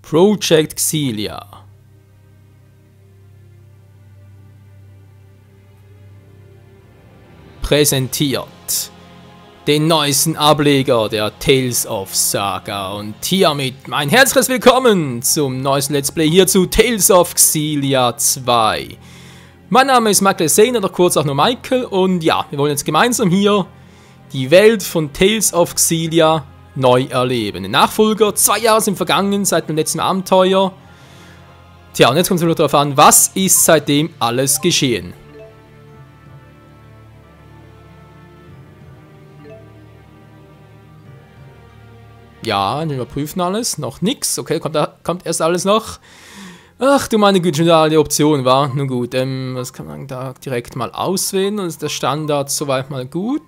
Project Xillia. Präsentiert den neuesten Ableger der Tales of Saga und hiermit mein herzliches Willkommen zum neuesten Let's Play hier zu Tales of Xillia 2. Mein Name ist Michael Zane oder kurz auch nur Michael und ja, wir wollen jetzt gemeinsam hier die Welt von Tales of Xillia neu erleben. Den Nachfolger, 2 Jahre sind vergangen seit dem letzten Abenteuer. Tja, und jetzt kommt es nur darauf an, was ist seitdem alles geschehen. Ja, wir überprüfen alles. Noch nix. Okay, kommt erst alles noch. Ach du meine Güte, schon alle Optionen war. Nun gut, was kann man da direkt mal auswählen? Und ist der Standard soweit mal gut.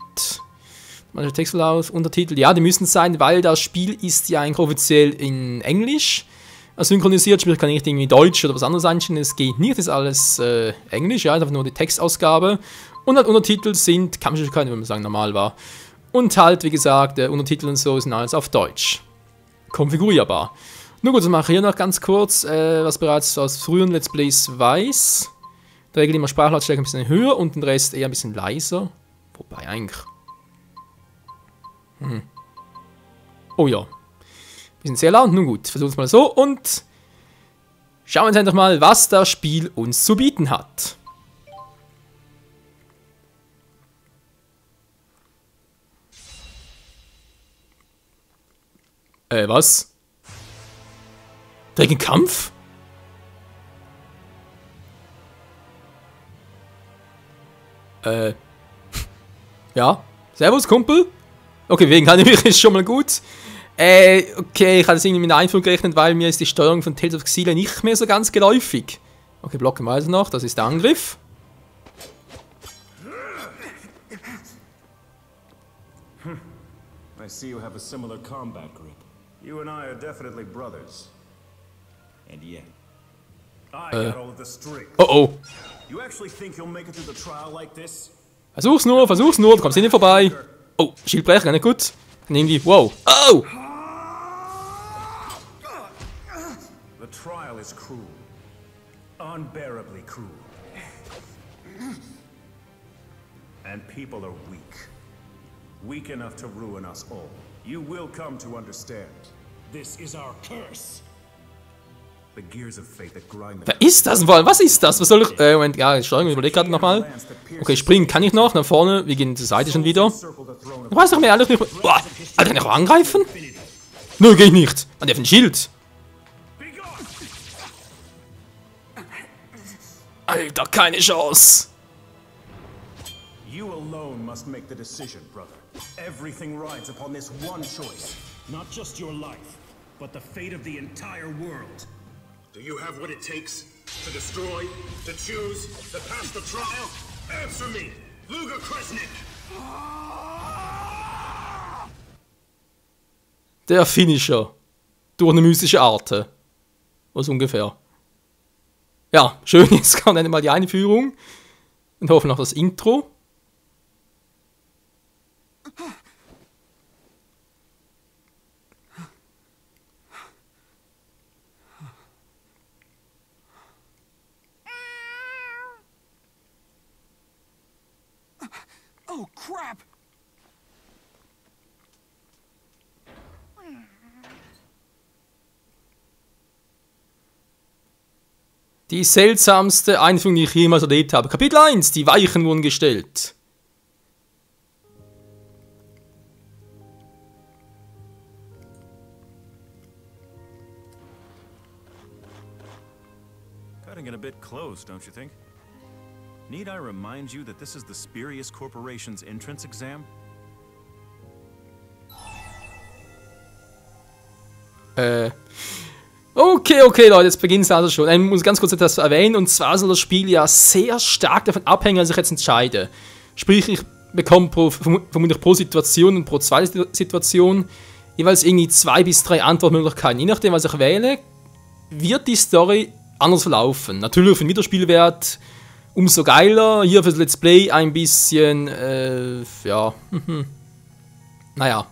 Manche Textverlauf, Untertitel, ja, die müssen sein, weil das Spiel ist ja eigentlich offiziell in Englisch. Synchronisiert, sprich kann ich nicht irgendwie Deutsch oder was anderes einstellen. Es geht nicht, das ist alles Englisch, ja, einfach nur die Textausgabe. Und halt Untertitel sind, kann man schon keine, wenn man sagen, normal war. Und halt, wie gesagt, Untertitel und so sind alles auf Deutsch. Konfigurierbar. Nur gut, das mache ich hier noch ganz kurz, was bereits aus früheren Let's Plays weiß. Der regelt immer Sprachlautstärke ein bisschen höher und den Rest eher ein bisschen leiser. Wobei eigentlich... Oh ja. Wir sind sehr laut, nun gut, versuchen es mal so und schauen wir uns einfach mal, was das Spiel uns zu bieten hat. Was? Direkt ein Kampf? Ja. Servus, Kumpel. Okay, wegen kann ich ist schon mal gut. Okay, ich hatte es irgendwie mit einer Einführung gerechnet, weil mir ist die Steuerung von Tales of Xillia nicht mehr so ganz geläufig. Okay, blocken wir also noch, das ist der Angriff. I see you have a similar combat group. You and I are definitely brothers. And yet, I got all of the strength. Oh oh. You actually think you'll make it through the trial like this? Versuch's nur, du kommst hier nicht vorbei. Oh, Schildbrecher, nicht gut. Und irgendwie, wow. Oh! The trial is cruel. Unbearably cruel. And people are weak. Weak enough to ruin us all. You will come to understand. This is our curse. The gears of fate that grind the... Wer ist das denn vor allem? Was ist das? Was soll ich... Moment, ja, Steuerung, ich überlege gerade nochmal. Okay, springen kann ich noch. Nach vorne, wir gehen zur Seite schon wieder. Ich weiß doch mehr, alles nicht... Boah, Alter, kann ich auch angreifen? Nö, geh ich nicht. Man darf ein Schild. Alter, keine Chance. You alone must make the decision, brother. Everything rides upon this one choice. Not just your life, but the fate of the entire world. Do you have what it takes to destroy, to choose, to pass the trial? Answer me, Luger Kresnik! Der Finisher. Durch eine mystische Art. Was ungefähr. Ja, schön, jetzt kann dann mal die Einführung. Und hoffen noch das Intro. Oh, crap! Die seltsamste Einführung, die ich jemals erlebt habe. Kapitel 1, die Weichen wurden gestellt. Cutting it a bit close, don't you think? Need I remind you that this is the Spurious Corporation's entrance exam? Okay, Leute, jetzt beginnt es also schon. Ich muss ganz kurz etwas erwähnen, und zwar soll das Spiel ja sehr stark davon abhängen, was ich jetzt entscheide. Sprich, ich bekomme vermutlich pro Situation und pro zweite Situation jeweils irgendwie 2 bis 3 Antwortmöglichkeiten. Je nachdem, was ich wähle, wird die Story anders verlaufen. Natürlich für den Wiederspielwert umso geiler. Hier für das Let's Play ein bisschen, ja, naja.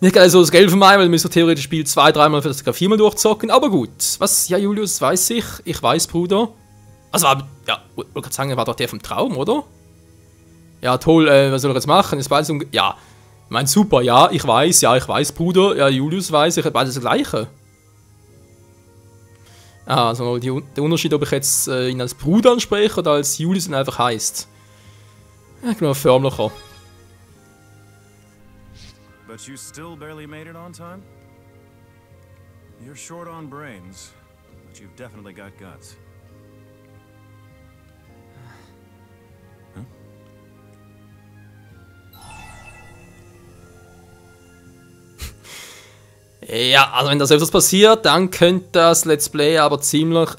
Nicht gerade so das Geld von mir, weil wir so theoretisch Spiel 2, 3 Mal, vielleicht sogar 4 Mal durchzocken, aber gut. Was? Ja, Julius, weiß ich. Ich weiß, Bruder. Also, ja, ich wollte gerade sagen, war doch der vom Traum, oder? Ja, toll, was soll er jetzt machen? Ist beides ja, ich meine, super, ja, ich weiß, Bruder. Ja, Julius weiß, ich habe beides das Gleiche. Ah, also der Unterschied, ob ich jetzt ihn als Bruder anspreche oder als Julius ihn einfach heisst. Ja, genau, förmlicher. But you still barely made it on time? You're short on brains, but you've definitely got guts. Huh? Ja, also wenn das öfters passiert, dann könnte das Let's Play aber ziemlich,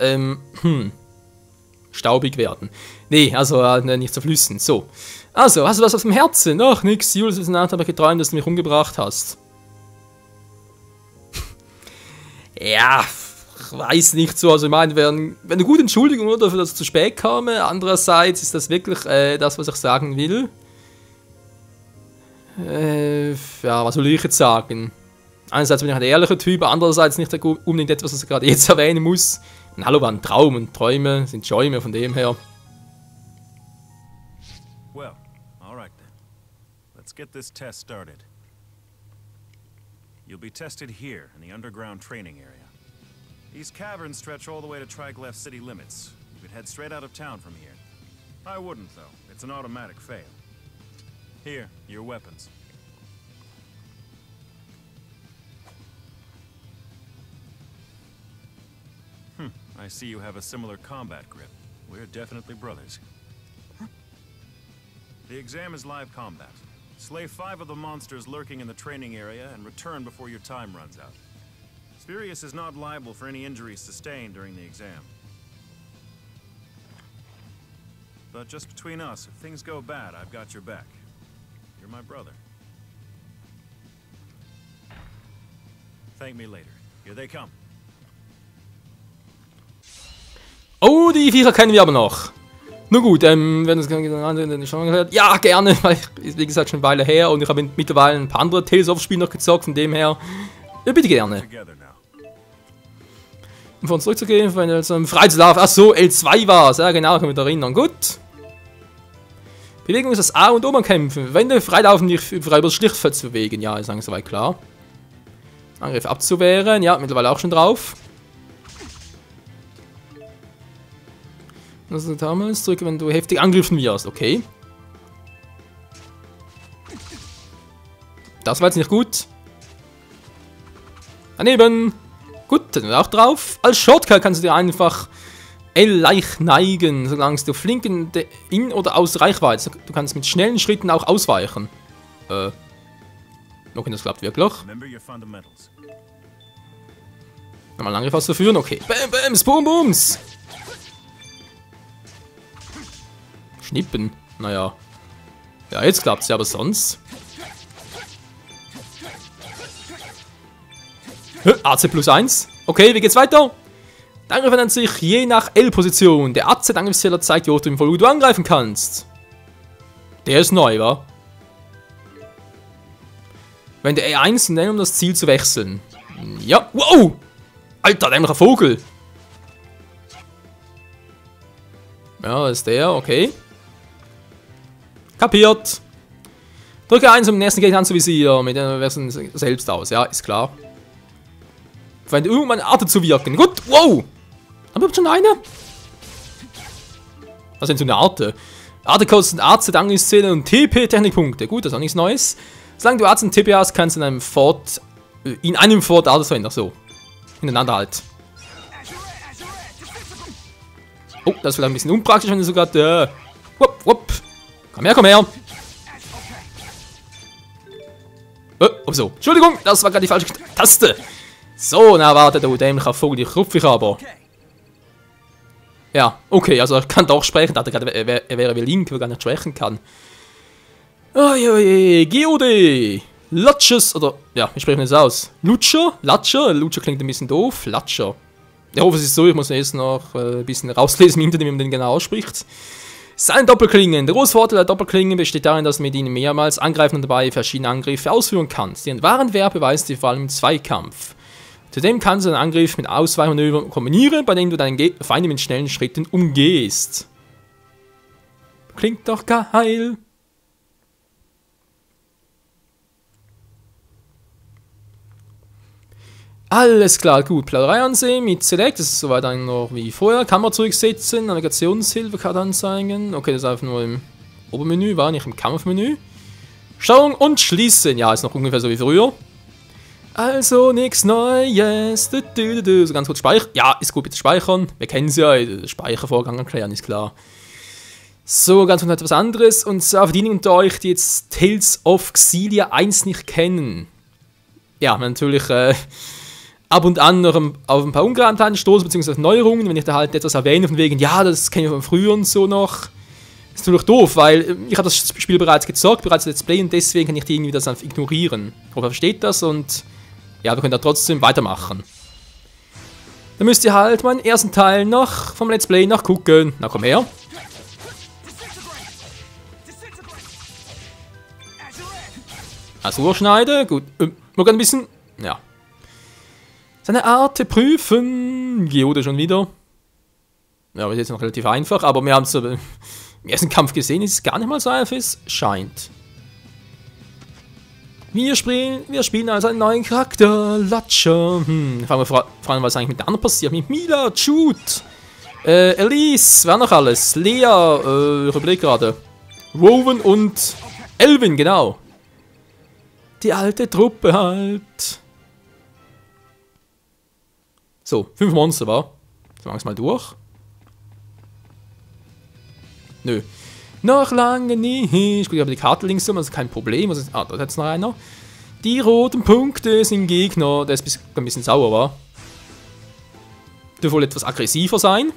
staubig werden. Nee, also nicht zu flüssen. So. Also, hast du was auf dem Herzen? Ach, nix. Julius, ist Nacht, habe ich geträumt, dass du mich umgebracht hast. Ja, ich weiß nicht so. Also, ich meine, wäre eine gute Entschuldigung, oder, dafür, dass es zu spät kam. Andererseits ist das wirklich das, was ich sagen will. Ja, was soll ich jetzt sagen? Einerseits bin ich ein ehrlicher Typ, andererseits nicht unbedingt etwas, was ich gerade jetzt erwähnen muss. Und hallo, war ein Traum und Träume sind Schäume, von dem her. Well, all right then. Let's get this test started. You'll be tested here in the underground training area. These caverns stretch all the way to Triglav city limits. You could head straight out of town from here. I wouldn't, though. It's an automatic fail. Here, your weapons. I see you have a similar combat grip. We're definitely brothers. The exam is live combat. Slay 5 of the monsters lurking in the training area and return before your time runs out. Spurious is not liable for any injuries sustained during the exam. But just between us, if things go bad, I've got your back. You're my brother. Thank me later. Here they come. Oh, die Viecher kennen wir aber noch. Nur gut, wenn es schon gehört. Ja, gerne, weil ich, wie gesagt, schon eine Weile her und ich habe mittlerweile ein paar andere Tales of Spiele noch gezockt, von dem her. Ja, bitte gerne. Um von uns zurückzugehen, wenn er zum Freizulauf. Achso, L2 war es. Ja, genau, kann mich da erinnern. Gut. Bewegung ist das A und O beim Kämpfen. Wenn du freilaufen, dich frei über das Schlichtfeld zu bewegen. Ja, ist eigentlich soweit klar. Angriff abzuwehren. Ja, mittlerweile auch schon drauf. Also damals drücke, wenn du heftig angegriffen wirst. Okay. Das war jetzt nicht gut. Daneben. Gut, dann auch drauf. Als Shortcut kannst du dir einfach L leicht neigen, solange du flink in oder aus Reichweite. Du kannst mit schnellen Schritten auch ausweichen. Okay, das klappt wirklich. Nochmal einen Angriff auszuführen. Okay. Bam, bams, boom, booms. Schnippen. Naja. Ja, jetzt klappt's ja, aber sonst. AC plus 1. Okay, wie geht's weiter? Der Angriff nennt sich je nach L-Position. Der AZ-Angriffszähler zeigt, wie du angreifen kannst. Der ist neu, wa? Wenn der E1 nennt, um das Ziel zu wechseln. Ja, wow! Alter, dämlicher Vogel. Ja, das ist der, okay. Kapiert. Drücke 1, um den nächsten Gegner anzuvisieren. Mit der Version selbst aus, ja, ist klar. Verwende U, um eine Arte zu wirken. Gut, wow! Haben wir schon eine? Was sind so eine Arte? Arte kostet AZ, Angriffszähler und TP-Technikpunkte. Gut, das ist auch nichts Neues. Solange du AZ und TP hast, kannst du in einem Fort Arte verwenden. Ach so. Hintereinander halt. Oh, das ist vielleicht ein bisschen unpraktisch, wenn du sogar. Wupp, wupp. Komm her, komm her. Oh, so. Entschuldigung, das war gerade die falsche Taste. So, na warte, du dämlicher Vogel, die rupf ich aber. Ja, okay, also er kann doch sprechen. Er wäre wie Link, weil er gar nicht sprechen kann. Oje, GOD. Latches, oder, ja, wie sprechen wir das aus? Lutscher? Latscher? Lutscher klingt ein bisschen doof. Latscher. Ich hoffe, es ist so, ich muss erst noch ein bisschen rauslesen im Internet, wie man den genau ausspricht. Seine Doppelklingen. Der große Vorteil der Doppelklingen besteht darin, dass man mit ihnen mehrmals angreifen und dabei verschiedene Angriffe ausführen kann. Ihren wahren Wert beweist sie vor allem im Zweikampf. Zudem kannst du einen Angriff mit Ausweichmanövern kombinieren, bei denen du deinen Feinde mit schnellen Schritten umgehst. Klingt doch geil. Alles klar, gut. Plauderei ansehen mit Select, das ist soweit dann noch wie vorher. Kamera zurücksetzen, Navigationshilfe kann anzeigen. Okay, das ist einfach nur im Obermenü, war nicht im Kampfmenü. Steuerung und schließen. Ja, ist noch ungefähr so wie früher. Also, nichts Neues. So ganz kurz speichern. Ja, ist gut, bitte speichern. Wir kennen es ja, Speichervorgang erklären, ist klar. So, ganz kurz etwas anderes. Und zwar für diejenigen unter euch, die jetzt Tales of Xillia 1 nicht kennen. Ja, natürlich, ab und an noch auf ein paar Ungereimtheiten stoßen, beziehungsweise Neuerungen, wenn ich da halt etwas erwähne, von wegen, ja, das kenne ich von früher und so noch. Das ist natürlich doof, weil ich habe das Spiel bereits gezockt, bereits Let's Play, und deswegen kann ich die irgendwie das einfach ignorieren. Ich hoffe, ihr versteht das und ja, wir können da trotzdem weitermachen. Dann müsst ihr halt meinen ersten Teil noch vom Let's Play nachgucken. Na, komm her. Azurschneide, gut, noch ein bisschen, ja. Seine Art prüfen. Geode schon wieder. Ja, aber ist jetzt noch relativ einfach, aber wir haben es im ersten Kampf gesehen, ist es gar nicht mal so einfach, es scheint. Wir spielen also einen neuen Charakter, Latscher. Fangen wir fragen, was eigentlich mit der anderen passiert. Mit Mila, Jude, Elise, wer noch alles? Lea, ich überlege gerade. Rowan und Elvin, genau. Die alte Truppe halt. So, 5 Monster, war. Jetzt machen wir es mal durch. Nö. Noch lange nicht. Gut, ich habe die Karte links um, also kein Problem. Also, da hat es noch einer. Die roten Punkte sind Gegner. Der ist ein bisschen sauer, war. Dürfte wohl etwas aggressiver sein.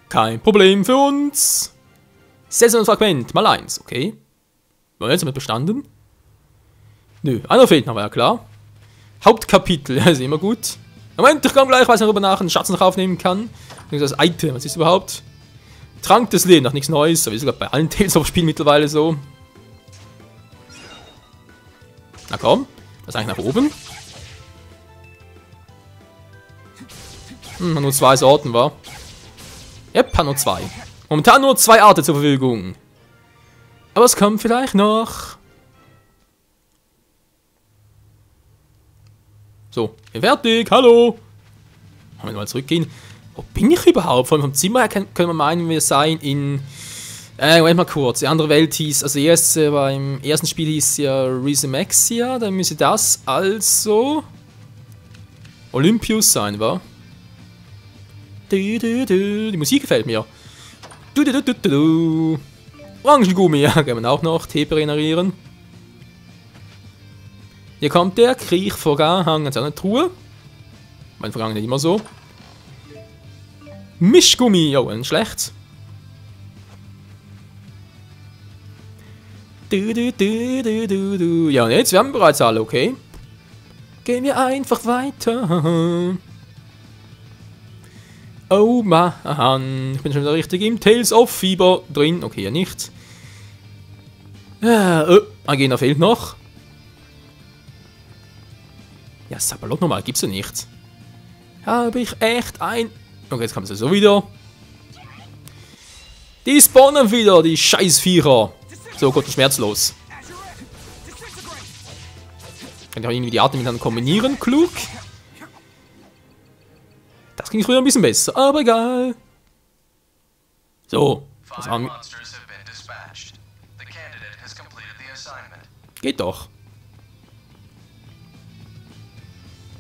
Kein Problem für uns. Saisonfragment, mal 1, okay. War jetzt damit bestanden? Nö, einer fehlt noch, war ja klar. Hauptkapitel, ja, ist immer gut. Moment, ich komme gleich, weiß darüber nach, einen Schatz noch aufnehmen kann. Das Item, was ist überhaupt? Trank des Lebens, noch nichts Neues, aber ist sogar bei allen Tales of Spielen mittlerweile so. Na komm, das ist eigentlich nach oben. Nur 2 Sorten, war. Yep, hat nur 2. Momentan nur 2 Arten zur Verfügung. Aber es kommt vielleicht noch. So, wir fertig. Hallo. Wollen wir mal zurückgehen. Wo bin ich überhaupt? Vor allem vom Zimmer her können wir meinen, wir seien in... Moment mal kurz. Die andere Welt hieß... Also beim ersten Spiel hieß ja Rizomexia. Dann müsste das also... Olympius sein, wa? Die Musik gefällt mir. Orangengummi, ja, können wir auch noch. Tee regenerieren. Hier kommt der Kriechvorgang an seiner Truhe. Mein Vorgang nicht immer so. Mischgummi, oh, ein schlecht. Ja, und jetzt, wir haben bereits alle, okay. Gehen wir einfach weiter. Oh Mann, ich bin schon wieder richtig im Tales of Fieber drin. Okay, ja nicht. Agena fehlt noch. Ja, Sabalot nochmal, gibt's ja nicht. Habe ich echt ein... Okay, jetzt kommt es so wieder. Die spawnen wieder, die Scheißviecher. So, Gott, schmerzlos. Kann ich auch irgendwie die Arten miteinander kombinieren, klug. Das ging früher ein bisschen besser, aber egal. So. Das haben wir. Geht doch.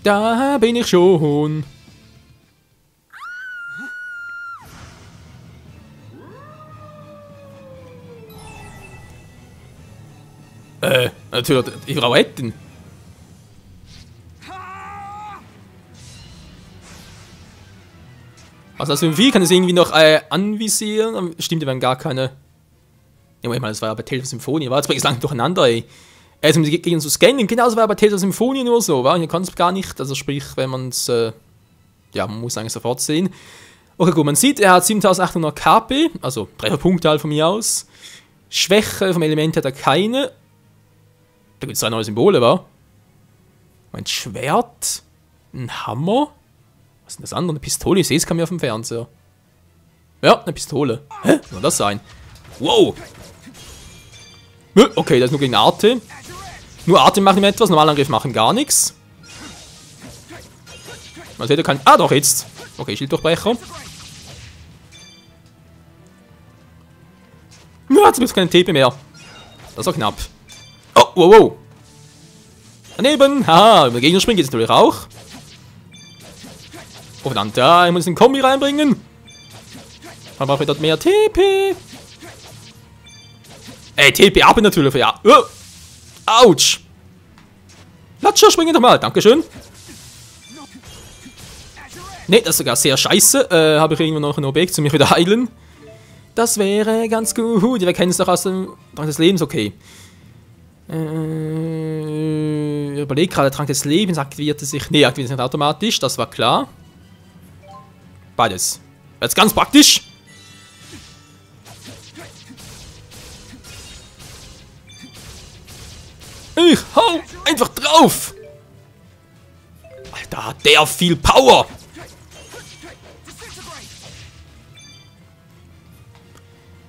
Da bin ich schon. Natürlich, die Frau hätten. Was das für ein Vieh? Kann es irgendwie noch anvisieren? Stimmt, die waren gar keine. Ja, Moment mal, das war ja bei Tales of Symphonie. War jetzt bringt es lang durcheinander, ey. Um die Gegner zu scannen. Genauso war bei Tales Symphonie nur so, wa? Hier kann es gar nicht, also sprich, wenn man es, ja, man muss eigentlich sofort sehen. Okay, gut, man sieht, er hat 7800 KP, also Trefferpunkte halt von mir aus. Schwäche vom Element hat er keine. Da gibt es 2 neue Symbole, wa? Ein Schwert, ein Hammer. Was ist denn das andere? Eine Pistole? Ich sehe es, kann mir auf dem Fernseher. Ja, eine Pistole. Hä? Was soll das sein? Wow! Okay, das ist nur gegen Arte. Nur Arte macht ihm etwas, Normalangriff machen gar nichts. Man sieht, er kann. Ah, doch, jetzt. Okay, Schilddurchbrecher. Ja, jetzt gibt es keine TP mehr. Das ist auch knapp. Oh, wow, wow. Daneben. Haha, über den Gegner springen geht es natürlich auch. Oh, verdammt, ja, ich muss den Kombi reinbringen. Dann brauche ich dort mehr TP. Ey, TP ab natürlich, ja. Autsch. Latscher, springen doch mal. Dankeschön. Ne, das ist sogar sehr scheiße. Habe ich irgendwo noch ein Objekt, um mich wieder heilen? Das wäre ganz gut. Wir kennen es doch aus dem Trank des Lebens, okay. Ich überlege gerade, der Trank des Lebens aktivierte sich. Ne, aktiviert sich nicht automatisch, das war klar. Beides. Jetzt ganz praktisch. Ich hau einfach drauf. Alter, hat der viel Power.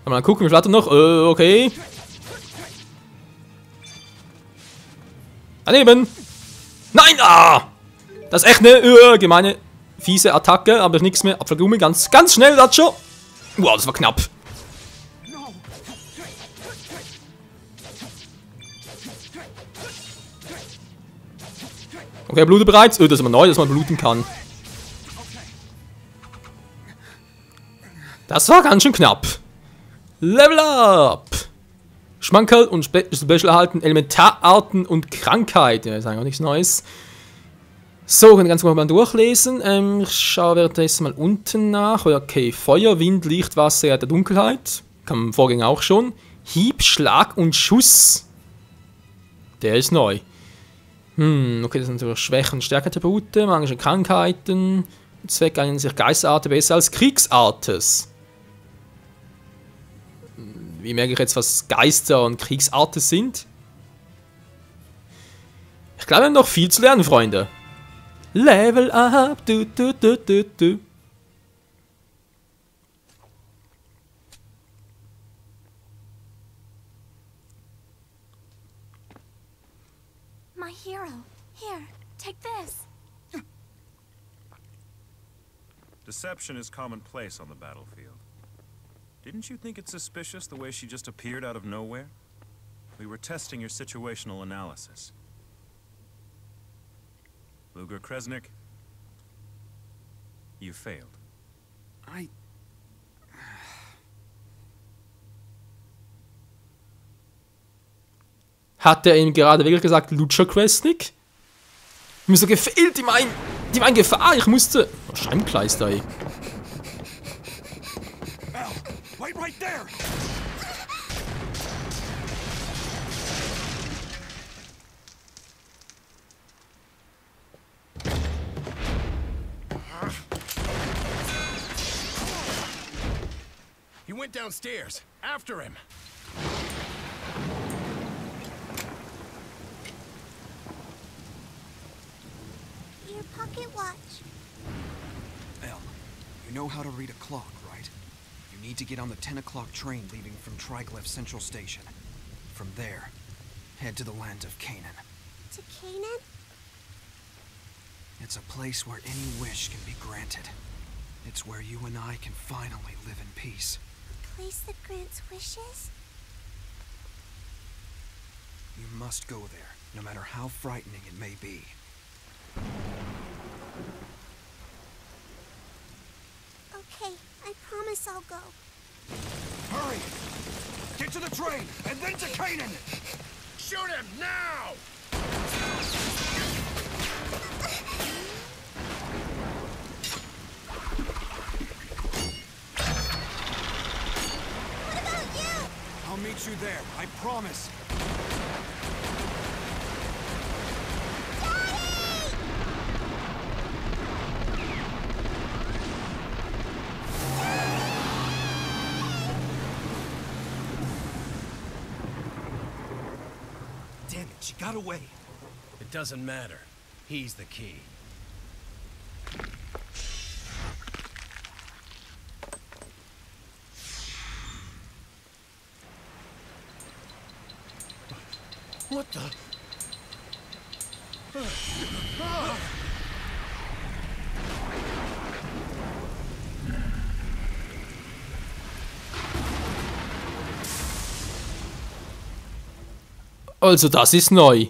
Mal gucken, wie viel hat er noch? Okay. Daneben. Nein, das ist echt eine gemeine, fiese Attacke, aber nichts mehr. Apfelgummi, ganz schnell, Latscher. Wow, das war knapp. Okay, Blute bereits. Das ist immer neu, dass man bluten kann. Das war ganz schön knapp. Level up! Schmankerl und Special erhalten, Elementararten und Krankheit. Ja, ist eigentlich auch nichts Neues. So, können wir ganz mal durchlesen. Ich schaue währenddessen mal unten nach. Okay, Feuer, Wind, Licht, Wasser, der Dunkelheit. Kam im Vorgänger auch schon. Hieb, Schlag und Schuss. Der ist neu. Okay, das sind natürlich Schwächen und Stärkeattribute, manche Krankheiten. Zweck eignen sich Geisterarten besser als Kriegsartes. Wie merke ich jetzt, was Geister und Kriegsarten sind? Ich glaube, wir haben noch viel zu lernen, Freunde. Level up, du. My hero. Here, take this. Deception is commonplace on the battlefield. Didn't you think it suspicious the way she just appeared out of nowhere? We were testing your situational analysis. Luger Kresnik, you failed. Hat er ihm gerade wirklich gesagt, Luger Kresnik? Mir so gefehlt, die meinen Gefahr, ich musste... Oh, Scheibenkleister, ey. Wait right there! He went downstairs. After him. Your pocket watch. Elle, you know how to read a clock, right? You need to get on the 10 o'clock train leaving from Triglyph Central Station. From there, head to the land of Canaan. To Canaan? It's a place where any wish can be granted. It's where you and I can finally live in peace. A place that grants wishes? You must go there, no matter how frightening it may be. Okay, I promise I'll go. Hurry! Get to the train, and then to Canaan! Shoot him, now! What about you? I'll meet you there, I promise. Damn it, she got away. It doesn't matter. He's the key. What the? Also das ist neu.